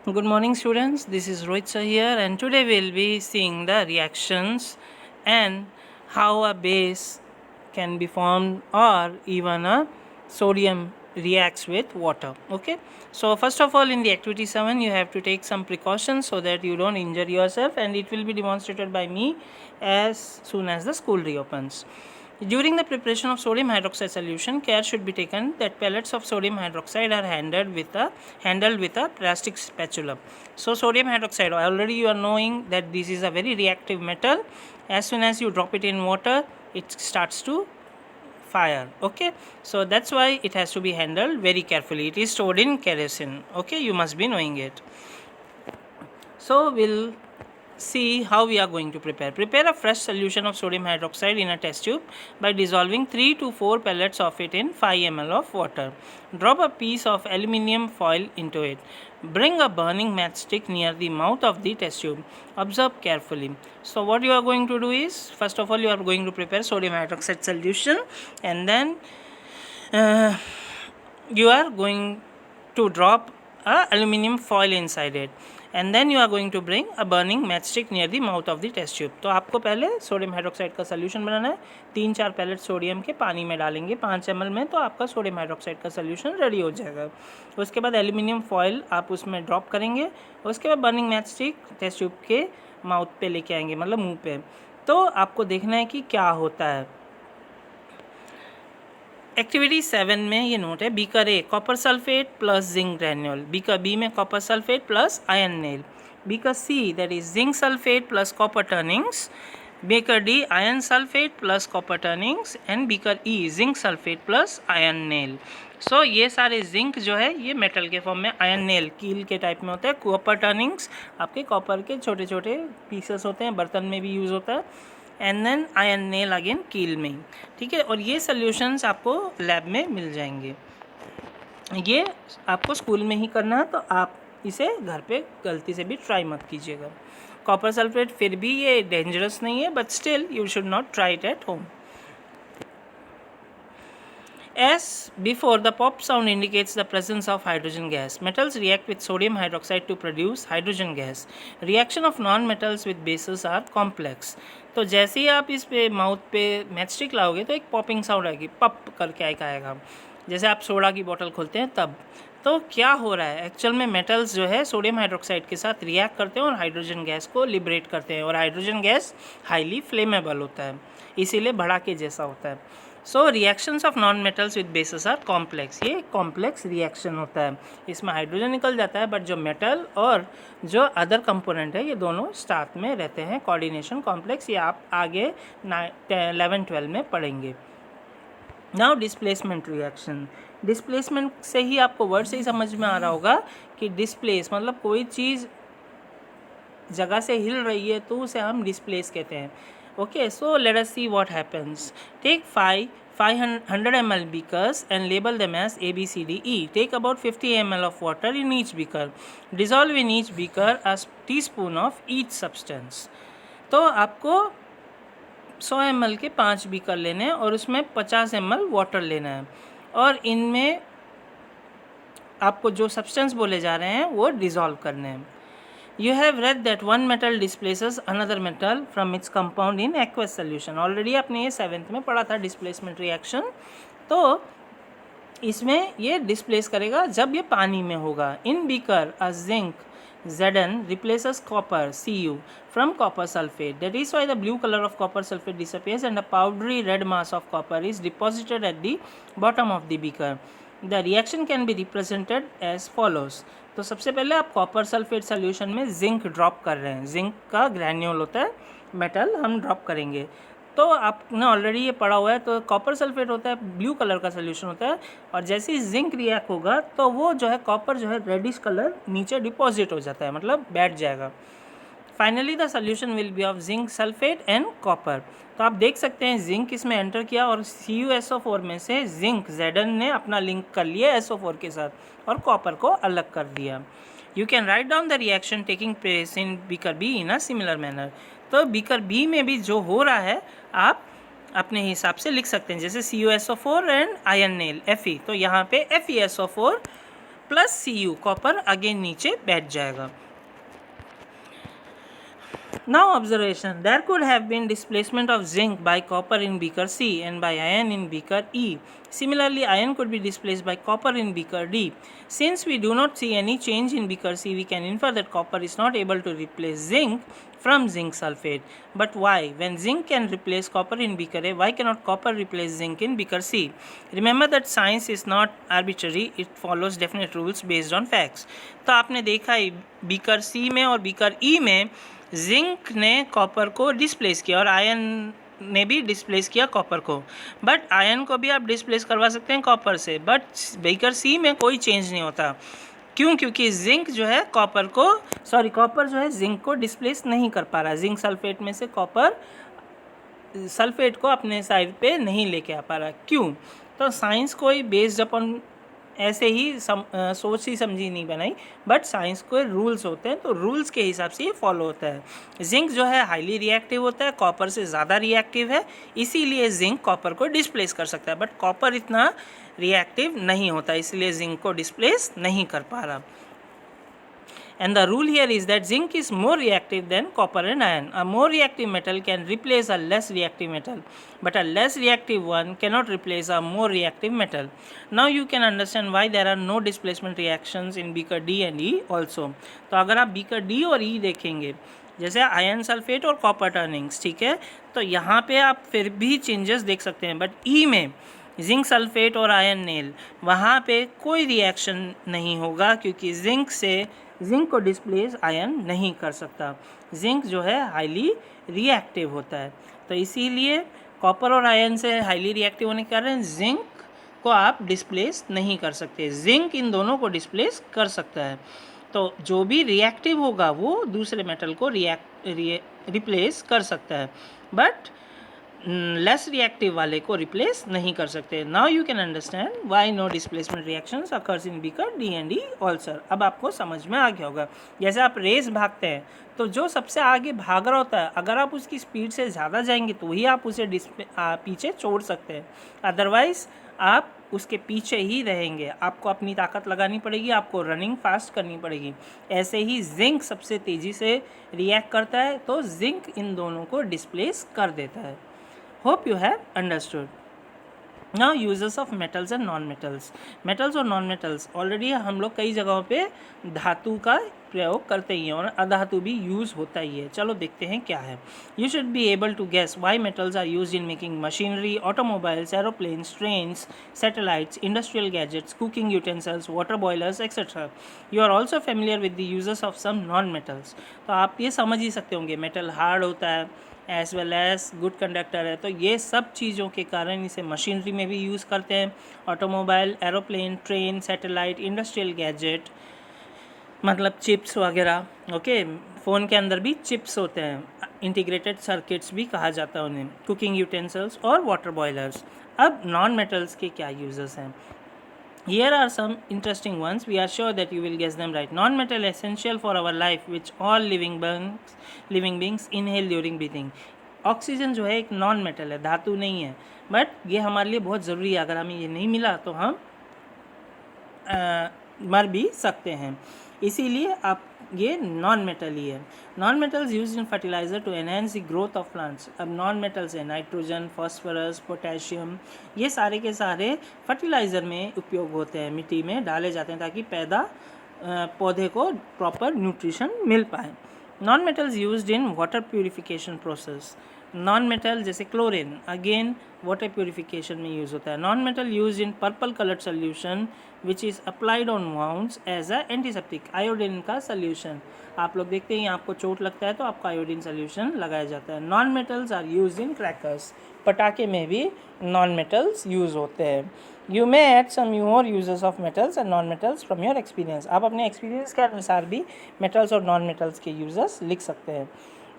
Good morning, students. This is Rohit sir here, and today we'll be seeing the reactions and how a base can be formed or even a sodium reacts with water. Okay, so first of all, in the activity 7, you have to take some precautions so that you don't injure yourself, and it will be demonstrated by me as soon as the school reopens. During the preparation of sodium hydroxide solution, care should be taken that pellets of sodium hydroxide are handled with a plastic spatula. So sodium hydroxide, already you are knowing that this is a very reactive metal. As soon as you drop it in water, it starts to fire. Okay, so that's why it has to be handled very carefully. It is stored in kerosene. Okay, you must be knowing it. So we'll see how we are going to prepare a fresh solution of sodium hydroxide in a test tube by dissolving 3 to 4 pellets of it in 5 ml of water. Drop a piece of aluminium foil into it. Bring a burning matchstick near the mouth of the test tube. Observe carefully. So what you are going to do is, first of all, you are going to prepare sodium hydroxide solution, and then you are going to drop a aluminium foil inside it, and then you are going to bring a burning matchstick near the mouth of the test tube. तो आपको पहले sodium hydroxide का solution बनाना है. 3-4 palette sodium के पानी में डालेंगे 5 ml में, तो आपका सोडियम हाइड्रोक्साइड का सोल्यूशन रेडी हो जाएगा. उसके बाद एल्यूमिनियम फॉयल आप उसमें ड्रॉप करेंगे. उसके बाद बर्निंग मैचस्टिक टेस्ट ट्यूब के माउथ पे लेके आएंगे, मतलब मुंह पे. तो आपको देखना है कि क्या होता है. एक्टिविटी 7 में ये नोट है. Beaker A copper sulphate plus zinc granule. Beaker B में copper sulphate plus iron nail. Beaker C that is zinc sulphate plus copper turnings. Beaker D iron sulphate plus copper turnings. And beaker E zinc sulphate plus iron nail. So ये सारे zinc जो है ये metal के form में, iron nail कील के type में होता है. कॉपर टर्निंग्स आपके कॉपर के छोटे छोटे पीसेस होते हैं, बर्तन में भी यूज़ होता है. And then iron nail again कील में. ठीक है, और ये सॉल्यूशंस आपको लैब में मिल जाएंगे. ये आपको स्कूल में ही करना है, तो आप इसे घर पे गलती से भी ट्राई मत कीजिएगा. कॉपर सल्फेट फिर भी ये डेंजरस नहीं है, but still you should not try it at home. As before, the pop sound indicates the presence of hydrogen gas. Metals react with sodium hydroxide to produce hydrogen gas. Reaction of non-metals with bases are complex. तो जैसे ही आप इस पे mouth पे matchstick लाओगे तो एक popping sound आएगी, पप करके आएगा, जैसे आप सोडा की बोतल खोलते हैं तब. तो क्या हो रहा है एक्चुअल में, मेटल्स जो है सोडियम हाइड्रोक्साइड के साथ रिएक्ट करते हैं और हाइड्रोजन गैस को लिबरेट करते हैं. और हाइड्रोजन गैस हाईली फ्लेमेबल होता है, इसीलिए भड़ाके जैसा होता है. So reactions of non metals with bases are complex. ये कॉम्प्लेक्स रिएक्शन होता है, इसमें हाइड्रोजन निकल जाता है, बट जो मेटल और जो अदर कंपोनेंट है ये दोनों साथ में रहते हैं. कोऑर्डिनेशन कॉम्प्लेक्स, ये आप आगे 11-12 में पढ़ेंगे. Now displacement reaction. डिस्प्लेसमेंट से ही आपको वर्ड से ही समझ में आ रहा होगा कि डिस्प्लेस मतलब कोई चीज़ जगह से हिल रही है तो उसे हम डिस्प्लेस कहते हैं. Okay, so let us see what happens. Take 500 ml beakers and label them as A, B, C, D, E. Take about 50 ml of water in each beaker. Dissolve in each beaker a teaspoon of each substance. तो आपको 100 ml के 5 beaker लेने हैं और उसमें 50 ml water लेना है, और इनमें आपको जो सब्सटेंस बोले जा रहे हैं वो डिज़ोल्व करने हैं. You have read that one metal displaces another metal from its compound in aqueous solution. Already आपने ये 7th में पढ़ा था डिस्प्लेसमेंट रिएक्शन. तो इसमें ये डिस्प्लेस करेगा जब ये पानी में होगा. इन beaker a zinc Zn replaces copper Cu from copper sulfate. That is why the blue color of copper sulfate disappears and a powdery red mass of copper is deposited at the bottom of the beaker. The reaction can be represented as follows. तो सबसे पहले आप copper sulphate solution में zinc drop कर रहे हैं. Zinc का granule होता है मेटल, हम ड्रॉप करेंगे. तो आपने ऑलरेडी ये पढ़ा हुआ है. तो कॉपर सल्फेट होता है ब्लू कलर का सोल्यूशन होता है, और जैसे ही जिंक रिएक्ट होगा तो वो जो है कॉपर जो है रेडिश कलर नीचे डिपॉजिट हो जाता है, मतलब बैठ जाएगा. Finally the solution will be of zinc sulphate and copper. तो आप देख सकते हैं जिंक इसमें एंटर किया और CuSO4 में से जिंक Zn ने अपना लिंक कर लिया SO4 के साथ और कॉपर को अलग कर दिया. You can write down the reaction taking place in beaker be in a similar manner. तो बीकर बी में भी जो हो रहा है आप अपने हिसाब से लिख सकते हैं, जैसे CuSO4 and iron nail Fe. तो यहाँ पे FeSO4 plus Cu, copper again नीचे बैठ जाएगा. Now observation, there could have been displacement of zinc by copper in beaker C and by iron in beaker E. Similarly, iron could be displaced by copper in beaker D. Since we do not see any change in beaker C, we can infer that copper is not able to replace zinc from zinc sulfate. But why? When zinc can replace copper in beaker A, why cannot copper replace zinc in beaker C? Remember that science is not arbitrary, it follows definite rules based on facts. तो आपने देखा है beaker C में और beaker E में zinc ने copper को displace किया और आयन ने भी डिस्प्लेस किया कॉपर को. बट आयन को भी आप डिस्प्लेस करवा सकते हैं कॉपर से, बट बेकर सी में कोई चेंज नहीं होता. क्यों? क्योंकि जिंक जो है कॉपर जो है जिंक को डिस्प्लेस नहीं कर पा रहा. जिंक सल्फेट में से कॉपर सल्फेट को अपने साइड पे नहीं लेके आ पा रहा. क्यों? तो साइंस कोई बेस्ड अपॉन ऐसे ही सोच ही समझी नहीं बनाई, बट साइंस को रूल्स होते हैं, तो रूल्स के हिसाब से ये फॉलो होता है. जिंक जो है हाईली रिएक्टिव होता है, कॉपर से ज़्यादा रिएक्टिव है, इसीलिए जिंक कॉपर को डिस्प्लेस कर सकता है. बट कॉपर इतना रिएक्टिव नहीं होता, इसलिए जिंक को डिस्प्लेस नहीं कर पा रहा. And the rule here is that zinc is more reactive than copper and iron. A more reactive metal can replace a less reactive metal, but a less reactive one cannot replace a more reactive metal. Now you can understand why there are no displacement reactions in beaker D and E also. तो अगर आप beaker D और E देखेंगे, जैसे ion sulphate और copper turnings, ठीक है, तो यहाँ पे आप फिर भी चेंजेस देख सकते हैं. बट ई में जिंक सल्फेट और आयन नेल, वहाँ पे कोई रिएक्शन नहीं होगा, क्योंकि जिंक को डिस्प्लेस आयन नहीं कर सकता. जिंक जो है हाईली रिएक्टिव होता है, तो इसीलिए कॉपर और आयन से हाईली रिएक्टिव होने के कारण जिंक को आप डिस्प्लेस नहीं कर सकते. जिंक इन दोनों को डिस्प्लेस कर सकता है. तो जो भी रिएक्टिव होगा वो दूसरे मेटल को रिप्लेस कर सकता है, बट लेस रिएक्टिव वाले को रिप्लेस नहीं कर सकते. Now you can understand why no displacement reactions occurs in beaker D and E also. अब आपको समझ में आ गया होगा. जैसे आप रेस भागते हैं, तो जो सबसे आगे भाग रहा होता है, अगर आप उसकी स्पीड से ज़्यादा जाएंगे तो ही आप उसे पीछे छोड़ सकते हैं, अदरवाइज़ आप उसके पीछे ही रहेंगे. आपको अपनी ताकत लगानी पड़ेगी, आपको रनिंग फास्ट करनी पड़ेगी. ऐसे ही जिंक सबसे तेज़ी से रिएक्ट करता है, तो जिंक इन दोनों को डिस्प्लेस कर देता है. Hope you have understood. Now uses of metals and non-metals. Metals और non-metals ऑलरेडी हम लोग कई जगहों पे धातु का प्रयोग करते ही हैं और अधातु भी यूज़ होता ही है. चलो देखते हैं क्या है. You should be able to guess why metals are used in making machinery, automobiles, aeroplanes, trains, satellites, industrial gadgets, cooking utensils, water boilers, etc. You are also familiar with the uses of some non-metals. तो आप ये समझ ही सकते होंगे, metal hard होता है as well as good conductor है, तो ये सब चीज़ों के कारण इसे मशीनरी में भी यूज़ करते हैं. Automobile, aeroplane, train, satellite, industrial gadget, मतलब चिप्स वगैरह. ओके, फ़ोन के अंदर भी चिप्स होते हैं, इंटीग्रेटेड सर्किट्स भी कहा जाता है उन्हें. कुकिंग यूटेंसिल्स और वाटर बॉयलर्स. अब नॉन मेटल्स के क्या यूजेस हैं? Here are some interesting ones. We are sure that you will guess them right. Non-metal essential for our life, which all living beings inhale during breathing. Oxygen जो है एक non metal है, धातु नहीं है, बट ये हमारे लिए बहुत ज़रूरी है. अगर हमें ये नहीं मिला तो हम मर भी सकते हैं, इसीलिए आप ये नॉन मेटल ही है. Non metals use in fertilizer to enhance the growth of plants. अब नॉन मेटल्स है नाइट्रोजन, फॉस्फोरस, पोटेशियम, ये सारे के सारे फर्टिलाइज़र में उपयोग होते हैं, मिट्टी में डाले जाते हैं ताकि पौधे को प्रॉपर न्यूट्रिशन मिल पाए. Non metals used in water purification process. Non metal जैसे क्लोरीन, अगेन वाटर प्यूरिफिकेशन में यूज़ होता है. Non metal use in purple coloured solution which is applied on wounds as a antiseptic. Iodine का solution आप लोग देखते हैं, आपको चोट लगता है तो आपको आयोडीन सोल्यूशन लगाया जाता है. Non metals are use in crackers. पटाखे में भी नॉन मेटल्स यूज़ होते हैं. You may add some more uses of metals and non metals from your experience. आप अपने एक्सपीरियंस के अनुसार भी मेटल्स और नॉन मेटल्स के यूजेस लिख सकते हैं.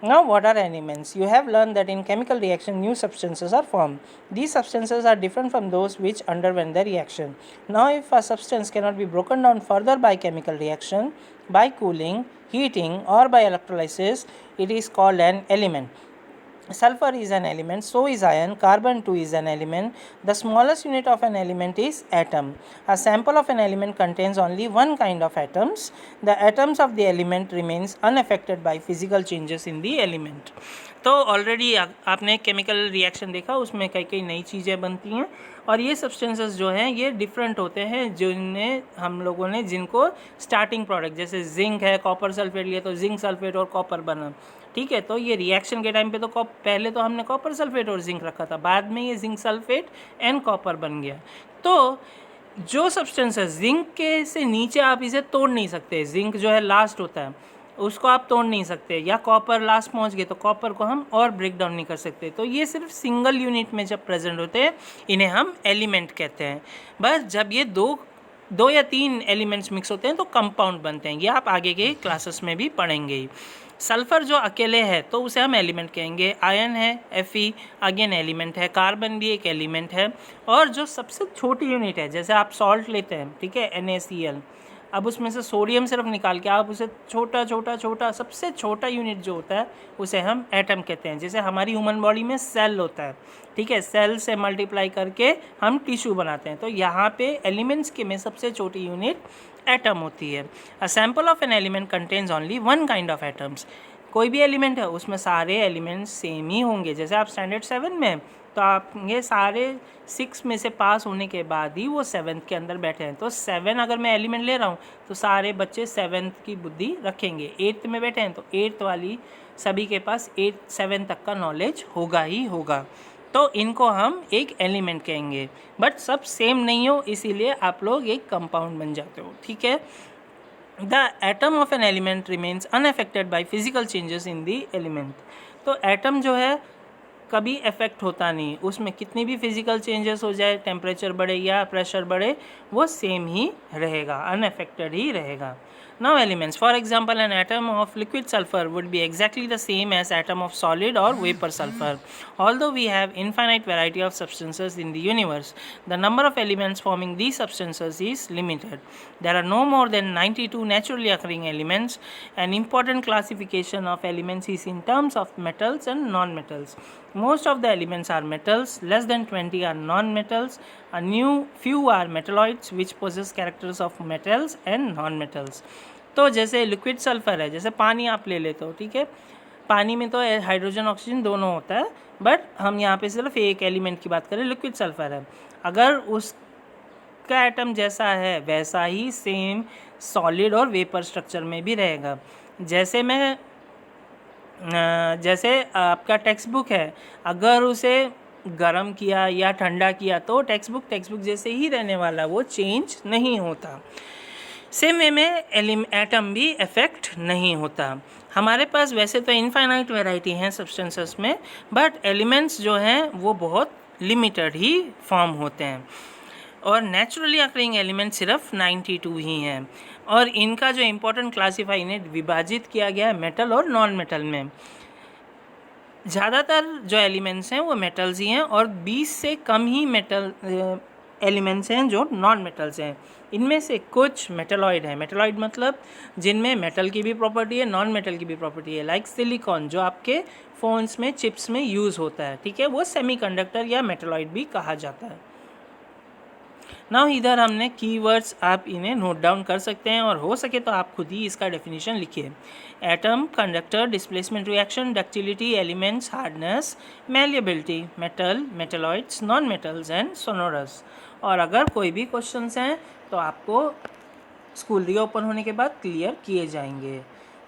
Now, what are elements? You have learned that in chemical reaction, new substances are formed. These substances are different from those which underwent the reaction. Now, if a substance cannot be broken down further by chemical reaction, by cooling, heating, or by electrolysis, it is called an element. sulfur is an element, so is iron, carbon too is an element. The smallest unit of an element is atom. A sample of an element contains only one kind of atoms. The atoms of the element remains unaffected by physical changes in the element. तो already आपने chemical reaction देखा, उसमें कई कई नई चीज़ें बनती हैं और ये सब्सटेंसेस जो हैं ये डिफरेंट होते हैं, जिन्हें हम लोगों ने जिनको स्टार्टिंग प्रोडक्ट जैसे जिंक है, कॉपर सल्फेट लिया तो जिंक सल्फेट और कॉपर बना, ठीक है। तो ये रिएक्शन के टाइम पे तो पहले तो हमने कॉपर सल्फेट और जिंक रखा था, बाद में ये जिंक सल्फेट एंड कॉपर बन गया। तो जो सब्सटेंस है जिंक के से नीचे आप इसे तोड़ नहीं सकते, जिंक जो है लास्ट होता है उसको आप तोड़ नहीं सकते, या कॉपर लास्ट पहुंच गए तो कॉपर को हम और ब्रेक डाउन नहीं कर सकते। तो ये सिर्फ सिंगल यूनिट में जब प्रेजेंट होते हैं इन्हें हम एलिमेंट कहते हैं। बस जब ये दो या तीन एलिमेंट्स मिक्स होते हैं तो कंपाउंड बनते हैं, ये आप आगे के क्लासेस में भी पढ़ेंगे ही। सल्फ़र जो अकेले है तो उसे हम एलिमेंट कहेंगे। आयरन है Fe, अगेन एलिमेंट है। कार्बन भी एक एलिमेंट है। और जो सबसे छोटी यूनिट है, जैसे आप सॉल्ट लेते हैं, ठीक है, NaCl, अब उसमें से सोडियम सिर्फ निकाल के आप उसे छोटा सबसे छोटा यूनिट जो होता है उसे हम एटम कहते हैं। जैसे हमारी ह्यूमन बॉडी में सेल होता है, ठीक है, सेल से मल्टीप्लाई करके हम टिश्यू बनाते हैं। तो यहाँ पे एलिमेंट्स के में सबसे छोटी यूनिट एटम होती है। A sample of an element contains only one kind of atoms. कोई भी एलिमेंट है उसमें सारे एलिमेंट्स सेम ही होंगे। जैसे आप स्टैंडर्ड 7 में तो आप ये सारे 6 में से पास होने के बाद ही वो 7th के अंदर बैठे हैं। तो 7 अगर मैं एलिमेंट ले रहा हूँ तो सारे बच्चे 7th की बुद्धि रखेंगे। 8th में बैठे हैं तो 8th वाली सभी के पास 7 तक का नॉलेज होगा ही होगा। तो इनको हम एक एलिमेंट कहेंगे, बट सब सेम नहीं हो इसीलिए आप लोग एक कंपाउंड बन जाते हो, ठीक है। The atom of an element remains unaffected by physical changes in the element. तो एटम जो है कभी इफेक्ट होता नहीं, उसमें कितनी भी फिजिकल चेंजेस हो जाए, टेम्परेचर बढ़े या प्रेशर बढ़े, वो सेम ही रहेगा, अनअफेक्टेड ही रहेगा। Now elements, for example, an atom of liquid sulfur would be exactly the same as atom of solid or vapor sulfur. Although we have infinite variety of substances in the universe, the number of elements forming these substances is limited. There are no more than 92 naturally occurring elements. An important classification of elements is in terms of metals and non-metals. Most of the elements are metals, less than 20 are non-metals, a few are metalloids which possess characters of metals and non-metals. तो जैसे liquid sulphur है, जैसे पानी आप ले लेते हो, ठीक है, पानी में तो हाइड्रोजन ऑक्सीजन दोनों होता है, बट हम यहाँ पे सिर्फ एक एलिमेंट की बात करें, लिक्विड सल्फ़र है। अगर उसका एटम जैसा है वैसा ही सेम सॉलिड और वेपर स्ट्रक्चर में भी रहेगा। जैसे आपका टेक्स्ट बुक है, अगर उसे गर्म किया या ठंडा किया तो टेक्स्ट बुक जैसे ही रहने वाला, वो चेंज नहीं होता। सेम वे में एटम भी इफेक्ट नहीं होता। हमारे पास वैसे तो इनफाइनाइट वैरायटी हैं सब्सटेंसेस में, बट एलिमेंट्स जो हैं वो बहुत लिमिटेड ही फॉर्म होते हैं और नेचुरली अकरिंग एलिमेंट सिर्फ 92 ही हैं। और इनका जो इम्पोर्टेंट क्लासीफाई इन्हें विभाजित किया गया है मेटल और नॉन मेटल में। ज़्यादातर जो एलिमेंट्स हैं वो मेटल्स ही हैं और 20 से कम ही मेटल एलिमेंट्स हैं जो नॉन मेटल्स हैं। इनमें से कुछ मेटलॉइड हैं। मेटलॉइड मतलब जिनमें मेटल की भी प्रॉपर्टी है, नॉन मेटल की भी प्रॉपर्टी है। लाइक सिलिकॉन जो आपके फ़ोन्स में, चिप्स में यूज़ होता है, ठीक है, वो सेमीकंडक्टर या मेटलॉइड भी कहा जाता है। नाउ इधर हमने कीवर्ड्स, आप इन्हें नोट डाउन कर सकते हैं और हो सके तो आप खुद ही इसका डेफिनेशन लिखिए। Atom, conductor, displacement reaction, ductility, elements, hardness, malleability, metal, metalloids, non metals and sonorous. और अगर कोई भी क्वेश्चंस हैं तो आपको स्कूल रीओपन होने के बाद क्लियर किए जाएंगे।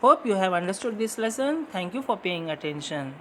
Hope you have understood this lesson. Thank you for paying attention.